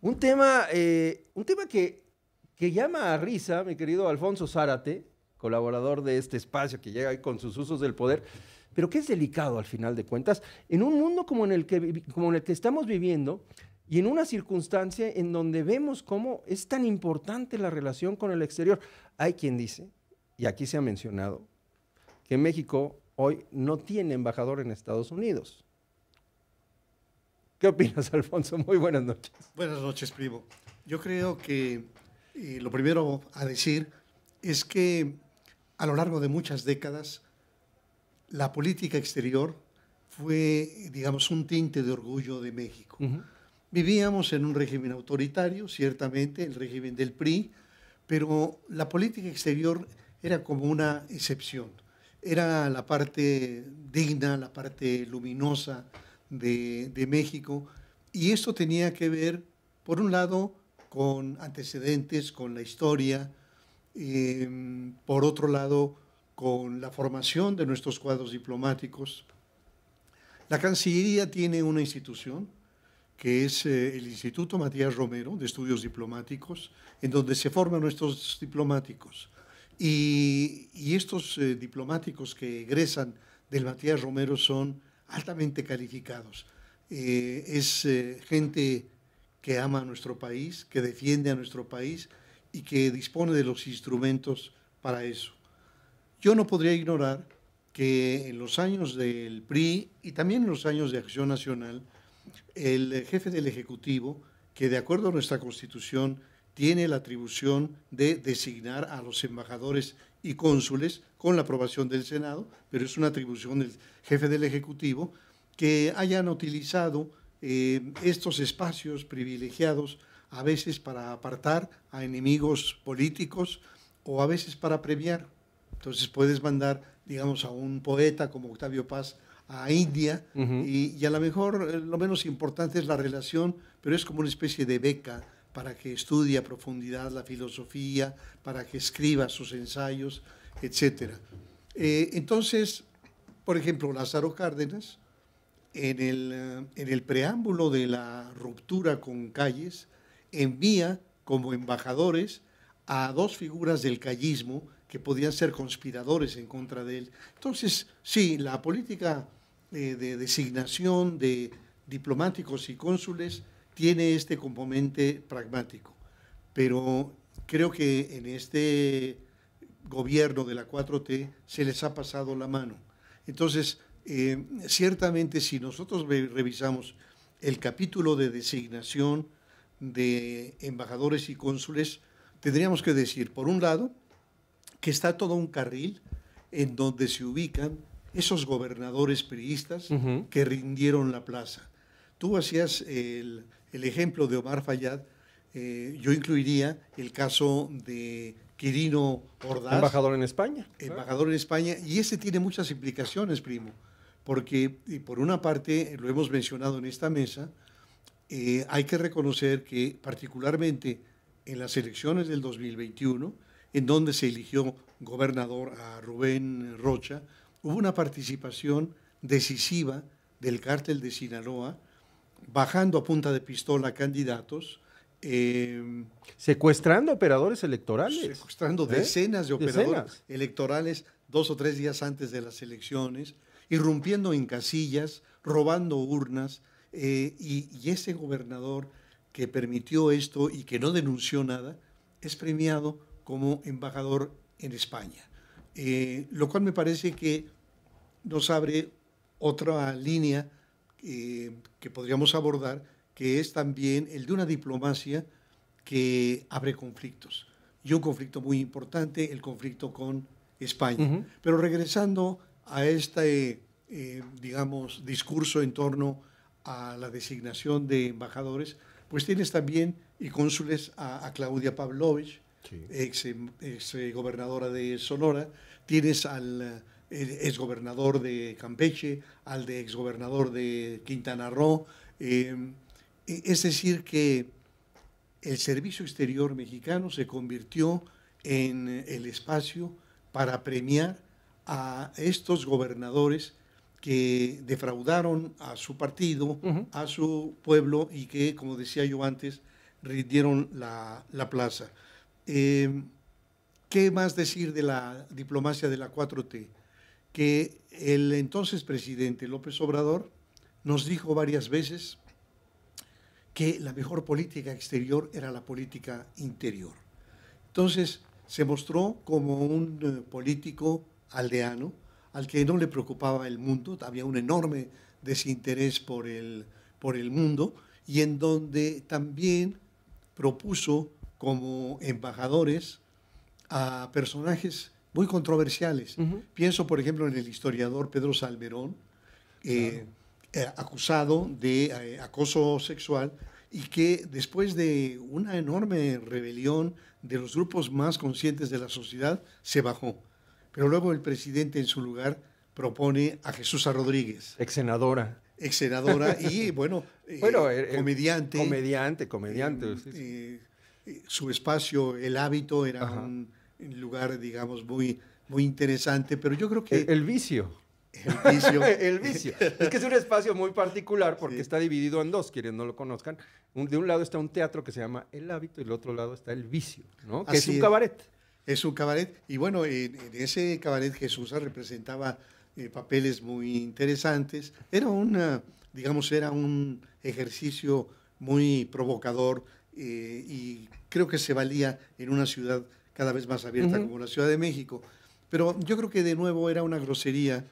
Un tema que llama a risa, mi querido Alfonso Zárate, colaborador de este espacio que llega ahí con sus usos del poder, pero que es delicado al final de cuentas, en un mundo como en el que estamos viviendo y en una circunstancia en donde vemos cómo es tan importante la relación con el exterior. Hay quien dice, y aquí se ha mencionado, que México hoy no tiene embajador en Estados Unidos. ¿Qué opinas, Alfonso? Muy buenas noches. Buenas noches, primo. Yo creo que lo primero a decir es que a lo largo de muchas décadas la política exterior fue, digamos, un tinte de orgullo de México. Vivíamos en un régimen autoritario, ciertamente, el régimen del PRI, pero la política exterior era como una excepción. Era la parte digna, la parte luminosa de México, y esto tenía que ver, por un lado, con antecedentes, con la historia, por otro lado, con la formación de nuestros cuadros diplomáticos. La Cancillería tiene una institución, que es el Instituto Matías Romero de Estudios Diplomáticos, en donde se forman nuestros diplomáticos. Y estos diplomáticos que egresan del Matías Romero son altamente calificados. Es gente que ama a nuestro país, que defiende a nuestro país y que dispone de los instrumentos para eso. Yo no podría ignorar que en los años del PRI y también en los años de Acción Nacional, el jefe del Ejecutivo, que de acuerdo a nuestra Constitución tiene la atribución de designar a los embajadores y cónsules con la aprobación del Senado, pero es una atribución del jefe del Ejecutivo, que hayan utilizado estos espacios privilegiados a veces para apartar a enemigos políticos o a veces para premiar. Entonces puedes mandar, digamos, a un poeta como Octavio Paz a India y a lo mejor lo menos importante es la relación, pero es como una especie de beca para que estudie a profundidad la filosofía, para que escriba sus ensayos, etc. Entonces, por ejemplo, Lázaro Cárdenas, en el preámbulo de la ruptura con Calles, envía como embajadores a dos figuras del callismo que podían ser conspiradores en contra de él. Entonces, sí, la política de designación de diplomáticos y cónsules tiene este componente pragmático, pero creo que en este gobierno de la 4T se les ha pasado la mano. Entonces, ciertamente si nosotros revisamos el capítulo de designación de embajadores y cónsules, tendríamos que decir, por un lado, que está todo un carril en donde se ubican esos gobernadores priistas que rindieron la plaza. Tú hacías el ejemplo de Omar Fayad, yo incluiría el caso de Quirino Ordaz. Embajador en España. Embajador en España, y ese tiene muchas implicaciones, primo, porque por una parte, lo hemos mencionado en esta mesa, hay que reconocer que particularmente en las elecciones del 2021, en donde se eligió gobernador a Rubén Rocha, hubo una participación decisiva del cártel de Sinaloa, bajando a punta de pistola candidatos. Secuestrando operadores electorales. Secuestrando decenas de operadores electorales 2 o 3 días antes de las elecciones, irrumpiendo en casillas, robando urnas, y ese gobernador que permitió esto y que no denunció nada, es premiado como embajador en España. Lo cual me parece que nos abre otra línea que podríamos abordar, que es también el de una diplomacia que abre conflictos. Y un conflicto muy importante, el conflicto con España. Pero regresando a este, digamos, discurso en torno a la designación de embajadores, pues tienes también y cónsules a Claudia Pavlovich, sí, ex gobernadora de Sonora, tienes al exgobernador de Campeche, al de exgobernador de Quintana Roo, es decir que el servicio exterior mexicano se convirtió en el espacio para premiar a estos gobernadores que defraudaron a su partido, a su pueblo y que, como decía yo antes, rindieron la plaza. ¿Qué más decir de la diplomacia de la 4T? Que el entonces presidente López Obrador nos dijo varias veces que la mejor política exterior era la política interior. Entonces se mostró como un político aldeano al que no le preocupaba el mundo, había un enorme desinterés por el mundo, y en donde también propuso como embajadores a personajes muy controversiales. Pienso, por ejemplo, en el historiador Pedro Salmerón, acusado de acoso sexual, y que después de una enorme rebelión de los grupos más conscientes de la sociedad, se bajó. Pero luego el presidente en su lugar propone a Jesús Rodríguez. Ex senadora. Ex senadora y, bueno, comediante. Comediante. Su espacio, El Hábito, era un lugar, digamos, muy interesante, pero yo creo que... El vicio. El vicio. El vicio. Es que es un espacio muy particular porque está dividido en dos, quienes no lo conozcan. De un lado está un teatro que se llama El Hábito y del otro lado está El Vicio, ¿no? Que es un cabaret. Es un cabaret. Y bueno, en ese cabaret Jesús representaba papeles muy interesantes. Era era un ejercicio muy provocador y creo que se valía en una ciudad cada vez más abierta como la Ciudad de México. Pero yo creo que de nuevo era una grosería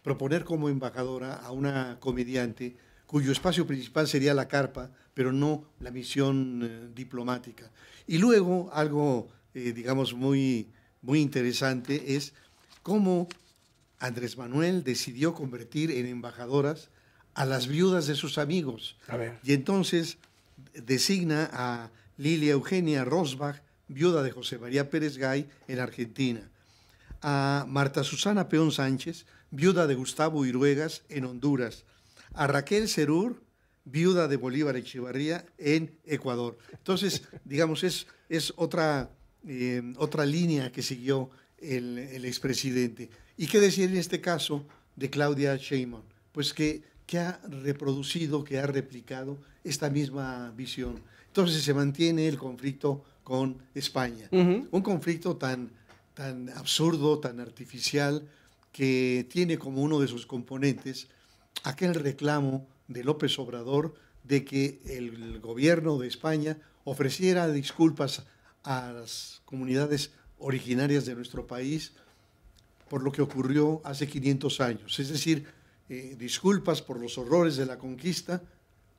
proponer como embajadora a una comediante cuyo espacio principal sería la carpa, pero no la misión diplomática. Y luego algo, digamos, muy interesante es cómo Andrés Manuel decidió convertir en embajadoras a las viudas de sus amigos. Y entonces designa a Lilia Eugenia Rosbach, viuda de José María Pérez Gay, en Argentina, a Marta Susana Peón Sánchez, viuda de Gustavo Iruegas, en Honduras, a Raquel Serur, viuda de Bolívar Echevarría, en Ecuador. Entonces, digamos, es otra línea que siguió el expresidente. ¿Y qué decir en este caso de Claudia Sheinbaum? Pues que ha reproducido, que ha replicado esta misma visión. Entonces se mantiene el conflicto con España. Un conflicto tan absurdo, tan artificial, que tiene como uno de sus componentes aquel reclamo de López Obrador de que el gobierno de España ofreciera disculpas a las comunidades originarias de nuestro país por lo que ocurrió hace 500 años. Es decir, disculpas por los horrores de la conquista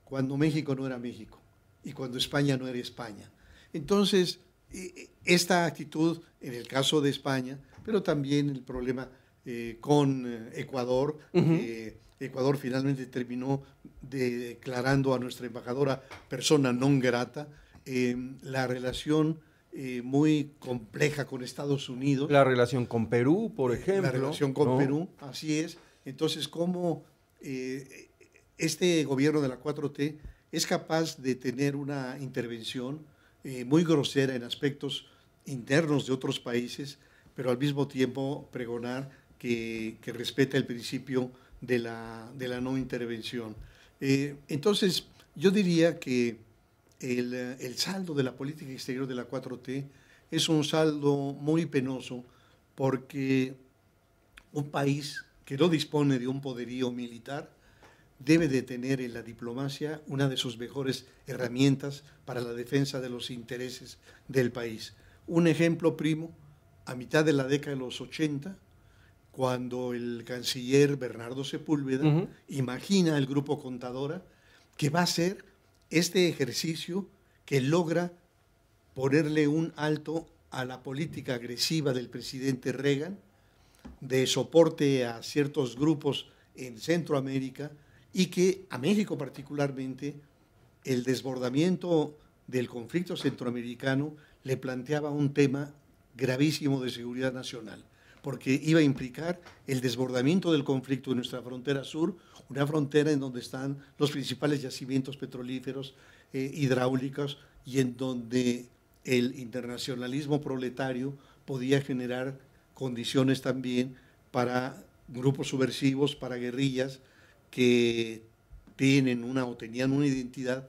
cuando México no era México y cuando España no era España. Entonces, esta actitud en el caso de España, pero también el problema con Ecuador. Ecuador finalmente terminó declarando a nuestra embajadora persona non grata. La relación muy compleja con Estados Unidos. La relación con Perú, por ejemplo. La relación con Perú, así es. Entonces, cómo este gobierno de la 4T es capaz de tener una intervención muy grosera en aspectos internos de otros países, pero al mismo tiempo pregonar que respeta el principio de la no intervención. Entonces, yo diría que el saldo de la política exterior de la 4T es un saldo muy penoso, porque un país que no dispone de un poderío militar debe de tener en la diplomacia una de sus mejores herramientas para la defensa de los intereses del país. Un ejemplo primo, a mitad de la década de los 80, cuando el canciller Bernardo Sepúlveda imagina el Grupo Contadora, que va a ser este ejercicio que logra ponerle un alto a la política agresiva del presidente Reagan, de soporte a ciertos grupos en Centroamérica, y que a México particularmente el desbordamiento del conflicto centroamericano le planteaba un tema gravísimo de seguridad nacional, porque iba a implicar el desbordamiento del conflicto en nuestra frontera sur, una frontera en donde están los principales yacimientos petrolíferos, hidráulicos, y en donde el internacionalismo proletario podía generar condiciones también para grupos subversivos, para guerrillas que tienen o tenían una identidad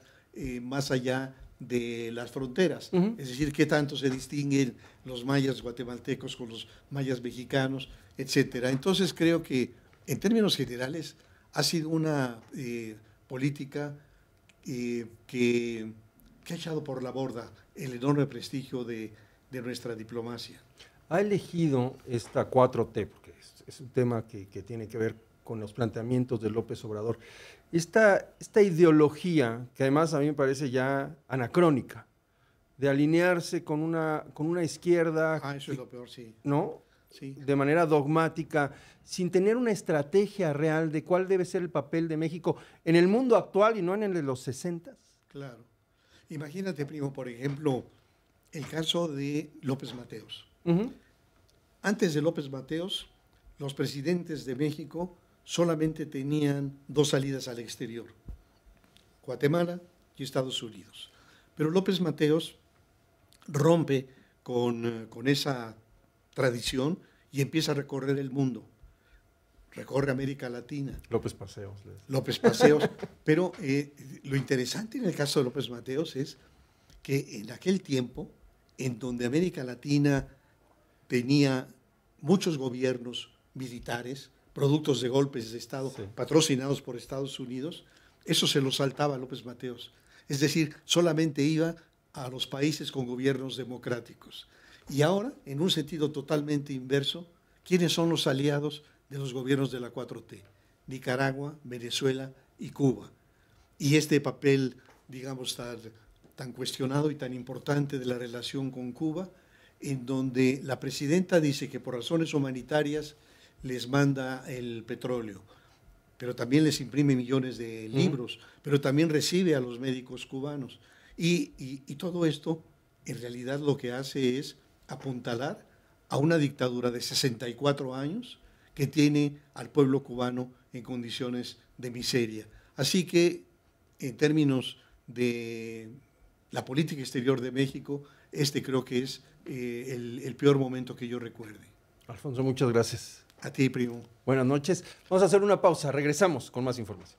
más allá de las fronteras, Ujú. es decir, qué tanto se distinguen los mayas guatemaltecos con los mayas mexicanos, etcétera. Entonces creo que en términos generales ha sido una política que ha echado por la borda el enorme prestigio de nuestra diplomacia. Ha elegido esta 4T, porque es un tema que tiene que ver con los planteamientos de López Obrador. Esta ideología, que además a mí me parece ya anacrónica, de alinearse con una izquierda, Eso es lo peor, sí. ¿no? Sí. De manera dogmática, sin tener una estrategia real de cuál debe ser el papel de México en el mundo actual y no en el de los 60. Claro. Imagínate, primo, por ejemplo, el caso de López Mateos. Uh-huh. Antes de López Mateos, los presidentes de México solamente tenían dos salidas al exterior, Guatemala y Estados Unidos. Pero López Mateos rompe con esa tradición y empieza a recorrer el mundo. Recorre América Latina. López Paseos. López Paseos. Pero lo interesante en el caso de López Mateos es que en aquel tiempo, en donde América Latina tenía muchos gobiernos militares, productos de golpes de Estado, sí, patrocinados por Estados Unidos, eso se lo saltaba a López Mateos. Es decir, solamente iba a los países con gobiernos democráticos. Y ahora, en un sentido totalmente inverso, ¿quiénes son los aliados de los gobiernos de la 4T? Nicaragua, Venezuela y Cuba. Y este papel, digamos, tan cuestionado y tan importante de la relación con Cuba, en donde la presidenta dice que por razones humanitarias les manda el petróleo, pero también les imprime millones de libros, pero también recibe a los médicos cubanos. Y todo esto, en realidad, lo que hace es apuntalar a una dictadura de 64 años que tiene al pueblo cubano en condiciones de miseria. Así que, en términos de la política exterior de México, creo que es el peor momento que yo recuerde. Alfonso, muchas gracias. A ti, primo. Buenas noches. Vamos a hacer una pausa. Regresamos con más información.